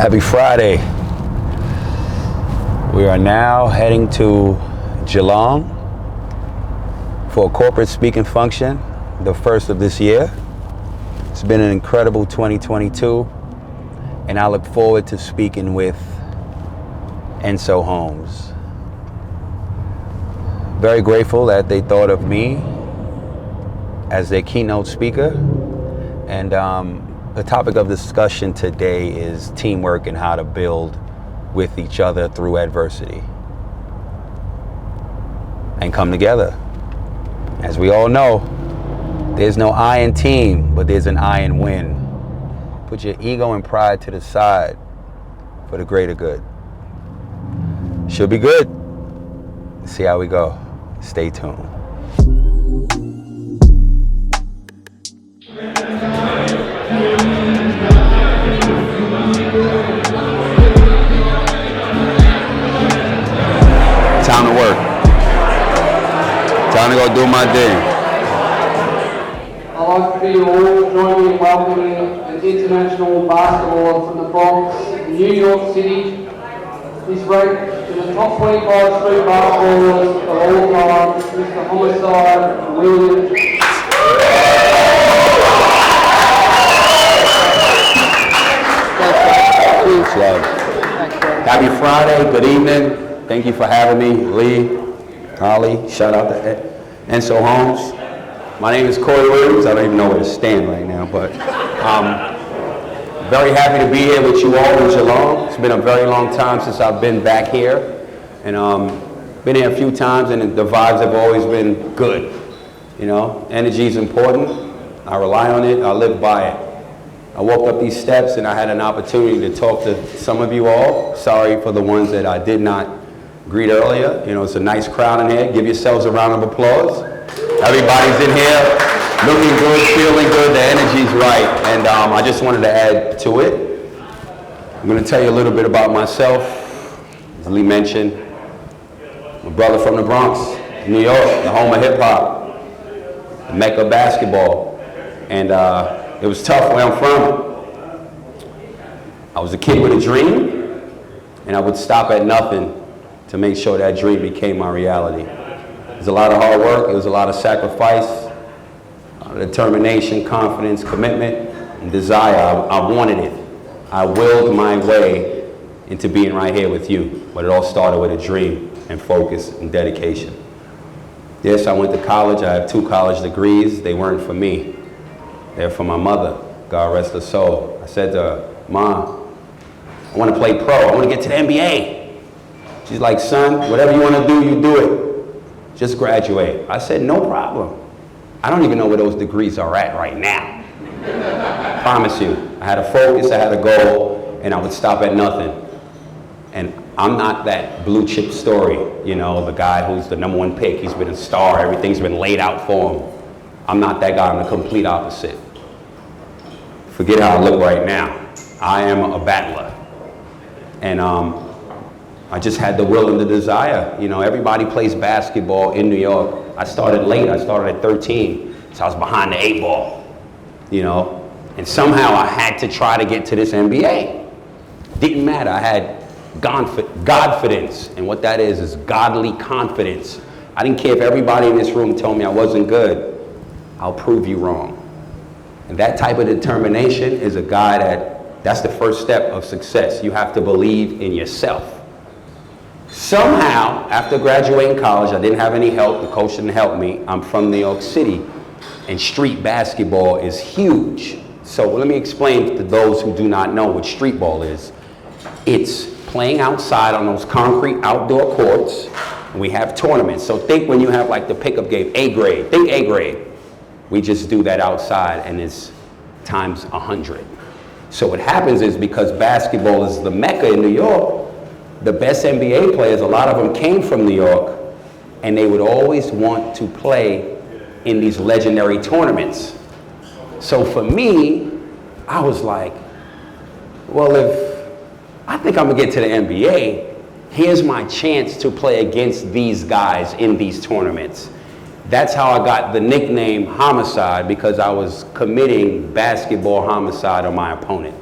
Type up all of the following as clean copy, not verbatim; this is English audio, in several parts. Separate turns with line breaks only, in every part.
Happy Friday. We are now heading to Geelong for a corporate speaking function, the first of this year. It's been an incredible 2022, and I look forward to speaking with Enso Holmes. Very grateful that they thought of me as their keynote speaker, and the topic of discussion today is teamwork and how to build with each other through adversity and come together. As we all know, there's no I in team, but there's an I in win. Put your ego and pride to the side for the greater good. Should be good. See how we go. Stay tuned. Time to work. Time to go do my thing.
I'd like for you all to join me in welcoming an international basketballer from the Bronx, New York City. He's ranked in the top 25 street basketballers of all time, Mr. Homicide Williams.
Happy Friday, good evening. Thank you for having me, Lee, Holly. Shout out to Enso Holmes. My name is Corey Williams. I don't even know where to stand right now, but very happy to be here with you all in Geelong. It's been a very long time since I've been back here, and been here a few times, and the vibes have always been good. You know, energy is important. I rely on it. I live by it. I walked up these steps, and I had an opportunity to talk to some of you all. Sorry for the ones that I did not greet earlier. You know, it's a nice crowd in here. Give yourselves a round of applause. Everybody's in here looking good, feeling good, the energy's right. And I just wanted to add to it. I'm going to tell you a little bit about myself. As Lee mentioned, I'm a brother from the Bronx, New York, the home of hip hop, the Mecca of basketball. And it was tough where I'm from. I was a kid with a dream, and I would stop at nothing to make sure that dream became my reality. It was a lot of hard work, it was a lot of sacrifice, determination, confidence, commitment, and desire. I wanted it. I willed my way into being right here with you, but it all started with a dream and focus and dedication. Yes, I went to college. I have 2 college degrees. They weren't for me. They're for my mother, God rest her soul. I said to her, Mom, I want to play pro. I want to get to the NBA. She's like, son, whatever you want to do, you do it. Just graduate. I said, no problem. I don't even know where those degrees are at right now. Promise you. I had a focus, I had a goal, and I would stop at nothing. And I'm not that blue chip story, you know, the guy who's the #1 pick. He's been a star. Everything's been laid out for him. I'm not that guy. I'm the complete opposite. Forget how I look right now. I am a battler. And I just had the will and the desire. You know, everybody plays basketball in New York. I started late. I started at 13, so I was behind the 8 ball, you know. And somehow I had to try to get to this NBA. Didn't matter. I had Godfidence, and what that is godly confidence. I didn't care if everybody in this room told me I wasn't good. I'll prove you wrong. And that type of determination is a guy that's the first step of success. You have to believe in yourself. Somehow, after graduating college, I didn't have any help. The coach didn't help me. I'm from New York City, and street basketball is huge. So let me explain to those who do not know what street ball is. It's playing outside on those concrete outdoor courts, and we have tournaments. So think when you have like the pickup game, A grade, think A grade. We just do that outside, and it's times 100. So what happens is, because basketball is the Mecca in New York, the best NBA players, a lot of them came from New York, and they would always want to play in these legendary tournaments. So for me, I was like, well, if I think I'm gonna get to the NBA, here's my chance to play against these guys in these tournaments. That's how I got the nickname Homicide, because I was committing basketball homicide on my opponent.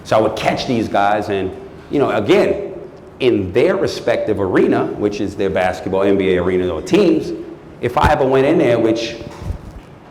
So I would catch these guys and, you know, again, in their respective arena, which is their basketball, NBA arena or teams, if I ever went in there, which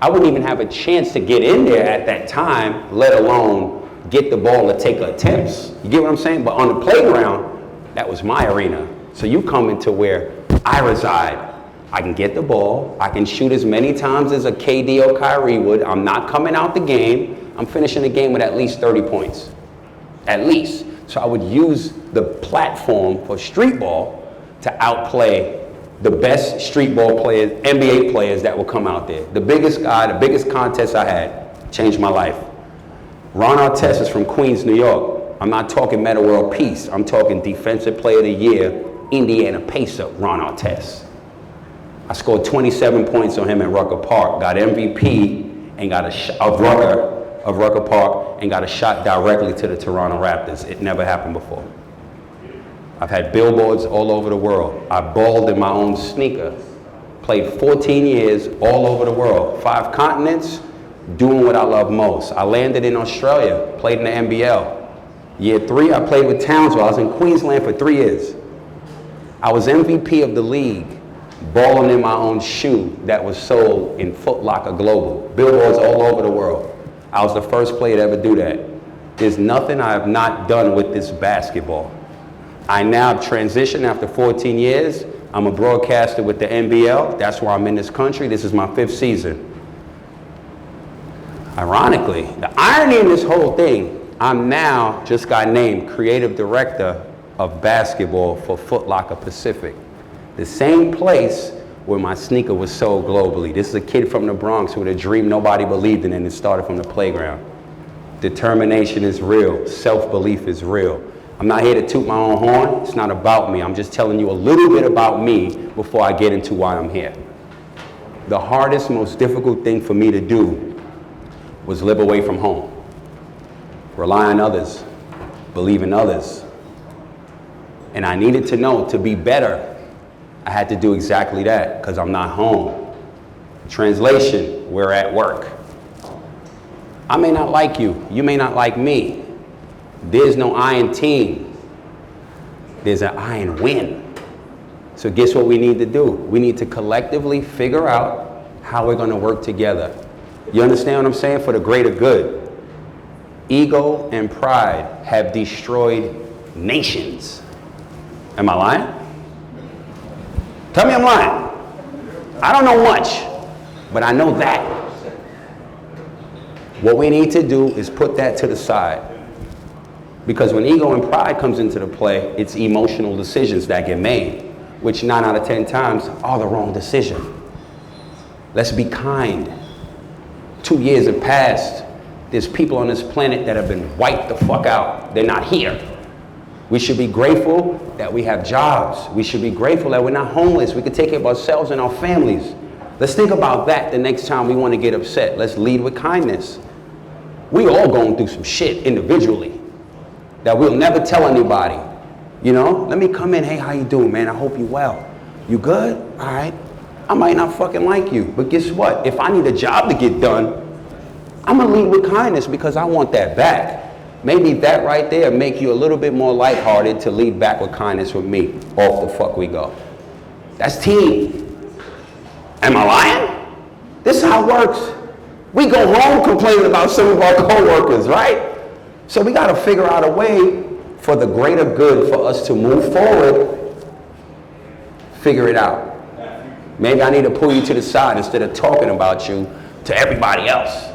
I wouldn't even have a chance to get in there at that time, let alone get the ball or take attempts. You get what I'm saying? But on the playground, that was my arena. So you come into where I reside. I can get the ball. I can shoot as many times as a KD or Kyrie would. I'm not coming out the game. I'm finishing the game with at least 30 points. At least. So I would use the platform for street ball to outplay the best street ball players, NBA players that will come out there. The biggest guy, the biggest contest I had changed my life. Ron Artest is from Queens, New York. I'm not talking Metta World Peace. I'm talking Defensive Player of the Year, Indiana Pacer, Ron Artest. I scored 27 points on him at Rucker Park, got MVP and got of Rucker Park and got a shot directly to the Toronto Raptors. It never happened before. I've had billboards all over the world. I balled in my own sneaker. Played 14 years all over the world. 5 continents, doing what I love most. I landed in Australia, played in the NBL. Year 3, I played with Townsville. I was in Queensland for 3 years. I was MVP of the league, balling in my own shoe that was sold in Foot Locker Global. Billboards all over the world. I was the first player to ever do that. There's nothing I have not done with this basketball. I now have transitioned after 14 years. I'm a broadcaster with the NBL. That's why I'm in this country. This is my 5th season. Ironically, the irony in this whole thing, I'm now just got named creative director of basketball for Foot Locker Pacific, the same place where my sneaker was sold globally. This is a kid from the Bronx with a dream nobody believed in, and it started from the playground. Determination is real. Self-belief is real. I'm not here to toot my own horn. It's not about me. I'm just telling you a little bit about me before I get into why I'm here. The hardest, most difficult thing for me to do was live away from home. Rely on others. Believe in others. And I needed to know to be better, I had to do exactly that because I'm not home. Translation, we're at work. I may not like you. You may not like me. There's no I in team. There's an I in win. So guess what we need to do? We need to collectively figure out how we're going to work together. You understand what I'm saying? For the greater good. Ego and pride have destroyed nations. Am I lying? Tell me I'm lying. I don't know much, but I know that. What we need to do is put that to the side. Because when ego and pride comes into the play, it's emotional decisions that get made, which 9 out of 10 times are the wrong decision. Let's be kind. 2 years have passed. There's people on this planet that have been wiped the fuck out. They're not here. We should be grateful that we have jobs. We should be grateful that we're not homeless. We can take care of ourselves and our families. Let's think about that the next time we want to get upset. Let's lead with kindness. We all going through some shit individually that we'll never tell anybody. You know, let me come in, hey, how you doing, man? I hope you well. You good? All right. I might not fucking like you, but guess what? If I need a job to get done, I'm gonna lead with kindness because I want that back. Maybe that right there make you a little bit more lighthearted to lead back with kindness with me. Off the fuck we go. That's team. Am I lying? This is how it works. We go home complaining about some of our coworkers, right? So we got to figure out a way for the greater good for us to move forward. Figure it out. Maybe I need to pull you to the side instead of talking about you to everybody else.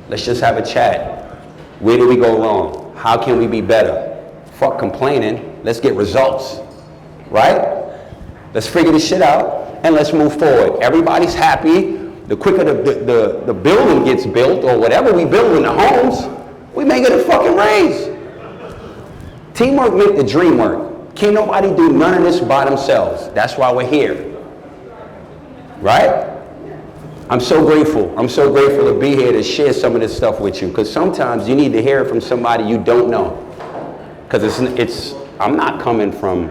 Let's just have a chat. Where did we go wrong? How can we be better? Fuck complaining. Let's get results. Right? Let's figure this shit out and let's move forward. Everybody's happy. The quicker the building gets built or whatever we build in the homes, we make it a fucking raise. Teamwork make the dream work. Can't nobody do none of this by themselves. That's why we're here. Right? I'm so grateful. I'm so grateful to be here to share some of this stuff with you because sometimes you need to hear it from somebody you don't know. Because I'm not coming from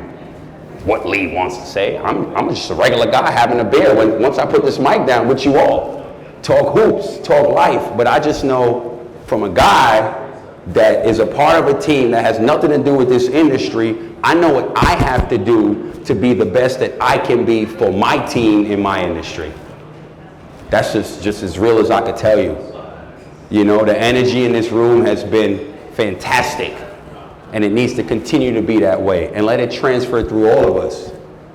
what Lee wants to say. I'm just a regular guy having a beer once I put this mic down with you all. Talk hoops, talk life. But I just know from a guy that is a part of a team that has nothing to do with this industry, I know what I have to do to be the best that I can be for my team in my industry. That's just as real as I could tell you. You know, the energy in this room has been fantastic, and it needs to continue to be that way, and let it transfer through all of us.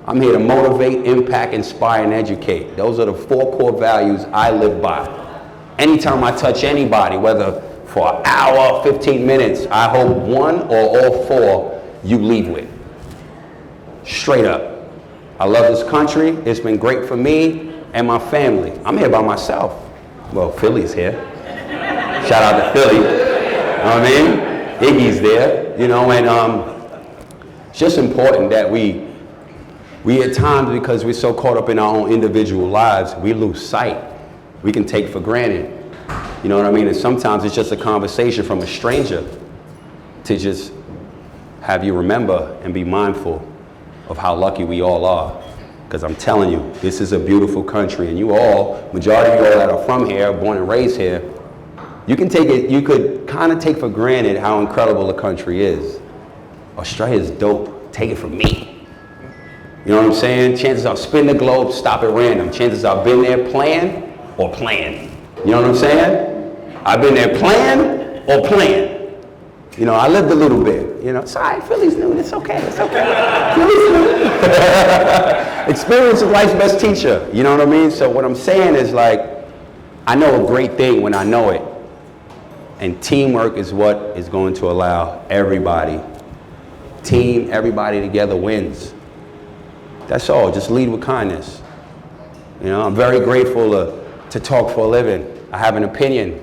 I'm here to motivate, impact, inspire, and educate. Those are the 4 core values I live by. Anytime I touch anybody, whether for an hour, 15 minutes, I hope 1 or all 4 you leave with. Straight up. I love this country. It's been great for me and my family. I'm here by myself. Well, Philly's here. Shout out to Philly. You know what I mean? Iggy's there, you know, and it's just important that we at times, because we're so caught up in our own individual lives, we lose sight. We can take for granted. You know what I mean? And sometimes it's just a conversation from a stranger to just have you remember and be mindful of how lucky we all are. Because I'm telling you, this is a beautiful country, and you all, majority of you all that are from here, born and raised here, you could kind of take for granted how incredible the country is. Australia is dope. Take it from me. You know what I'm saying? Chances I'll spin the globe, stop at random. Chances I've been there plan or plan. You know what I'm saying? I've been there plan or plan. You know, I lived a little bit. You know, it's all right, Philly's new, it's okay, it's okay. Philly's new. Experience is life's best teacher. You know what I mean? So what I'm saying is, like, I know a great thing when I know it. And teamwork is what is going to allow everybody. Everybody together wins. That's all, just lead with kindness. You know, I'm very grateful to talk for a living. I have an opinion.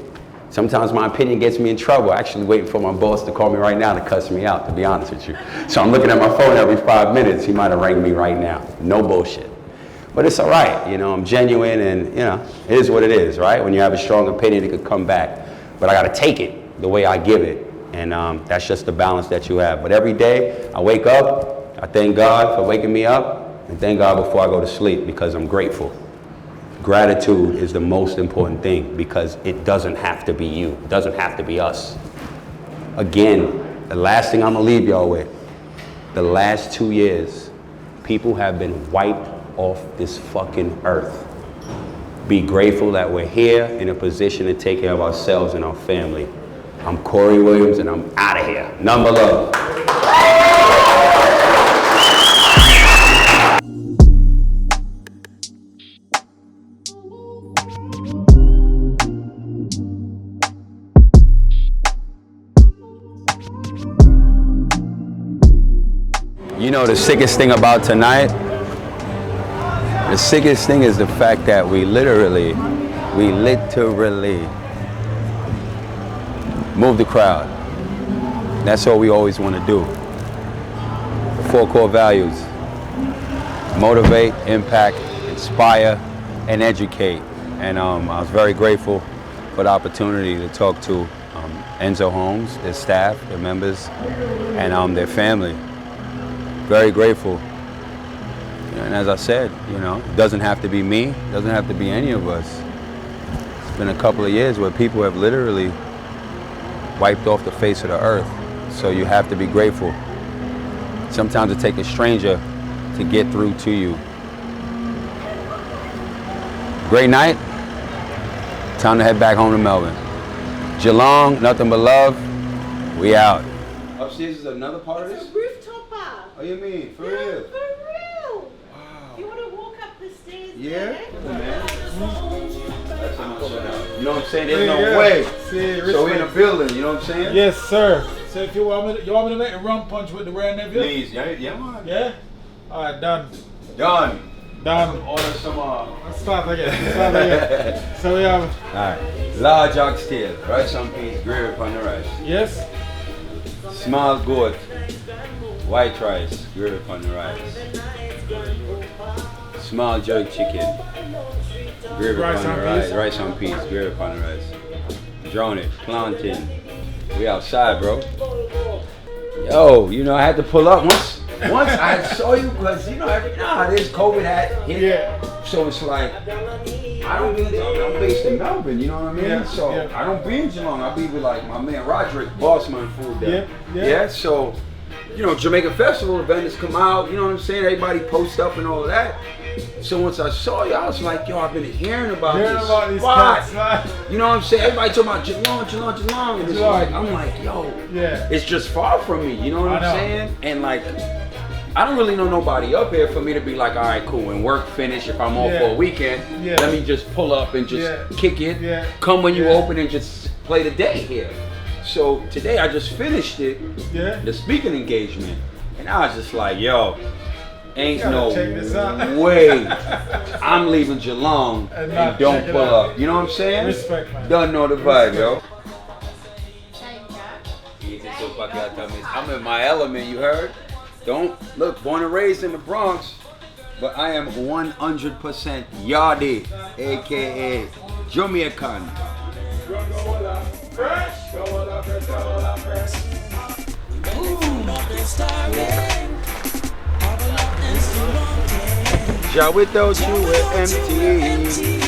Sometimes my opinion gets me in trouble. I'm actually waiting for my boss to call me right now to cuss me out, to be honest with you. So I'm looking at my phone every 5 minutes. He might have rang me right now. No bullshit. But it's all right, you know, I'm genuine, and, you know, it is what it is, right? When you have a strong opinion, it could come back. But I gotta take it the way I give it. And that's just the balance that you have. But every day I wake up, I thank God for waking me up, and thank God before I go to sleep, because I'm grateful. Gratitude is the most important thing, because it doesn't have to be you. It doesn't have to be us. Again, the last thing I'm gonna leave y'all with, the last 2 years, people have been wiped off this fucking earth. Be grateful that we're here in a position to take care of ourselves and our family. I'm Corey Williams, and I'm out of here. None but love. You know the sickest thing about tonight? The sickest thing is the fact that we literally move the crowd. That's what we always want to do. The 4 core values: motivate, impact, inspire, and educate. And I was very grateful for the opportunity to talk to Enzo Homes, their staff, their members, and their family. Very grateful. And as I said, you know, it doesn't have to be me, it doesn't have to be any of us. It's been a couple of years where people have literally wiped off the face of the earth. So you have to be grateful. Sometimes it takes a stranger to get through to you. Great night. Time to head back home to Melbourne. Geelong, nothing but love. We out. Upstairs is another part of this?
It's a rooftop bar.
Oh, you mean? For
No,
real?
for real.
Wow.
You want to walk up the stairs
Yeah?
there?
That's how much I know. You know what I'm saying? There's no way. So we're in a building, you know what I'm saying?
Yes, sir. So if you want me to make a rum punch with the rare nephew?
Please, yeah, man.
Yeah? Alright, done.
Done.
Done.
Order some
Let's start again. So we have...
Alright. Large oxtail, rice on peas, gravy upon the rice.
Yes?
Small goat, white rice, gravy upon the rice. Small jerk chicken, gravy
Rice
upon
on
the rice.
peas.
Rice on peas, gravy upon the rice. Drone it, plantain. We outside, bro. Yo, you know I had to pull up once I saw you, because you know how this COVID had hit.
Yeah.
So it's like I don't be there. I'm based in Melbourne, you know what I mean?
Yeah,
So
yeah.
I don't be in Geelong. I be with like my man Roderick, Bossman Food there.
Yeah.
So, you know, Jamaica Festival, the vendors come out, you know what I'm saying? Everybody post up and all of that. So once I saw you, I was like, yo, I've been hearing about
Hearing
this
about these
spot.
cats, man.
You know what I'm saying? Everybody talking about Geelong. And it's
Geelong.
like, I'm like, yo,
Yeah.
it's just far from me, you know what
I
I'm
know.
saying? And like, I don't really know nobody up here for me to be like, all right, cool, when work finish, if I'm off
Yeah.
for a weekend,
Yeah.
let me just pull up and just
Yeah.
kick it,
Yeah.
come when you
Yeah.
open and just play the day here. So today I just finished it,
Yeah.
the speaking engagement, and I was just like, yo, ain't
Gotta
no
check this out.
way I'm leaving Geelong
And
and,
not
don't
check it
pull
out.
up. You know what I'm saying?
Respect, man.
Don't know the vibe, yo.
Thank
I'm in my element, you heard? Don't look, born and raised in the Bronx, but I am 100% Yardie, aka Jamaican. Jah, without you we're empty.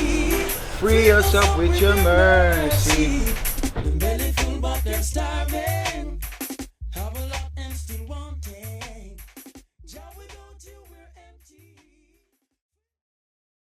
Free us up with your mercy.
Belly full but they're starving.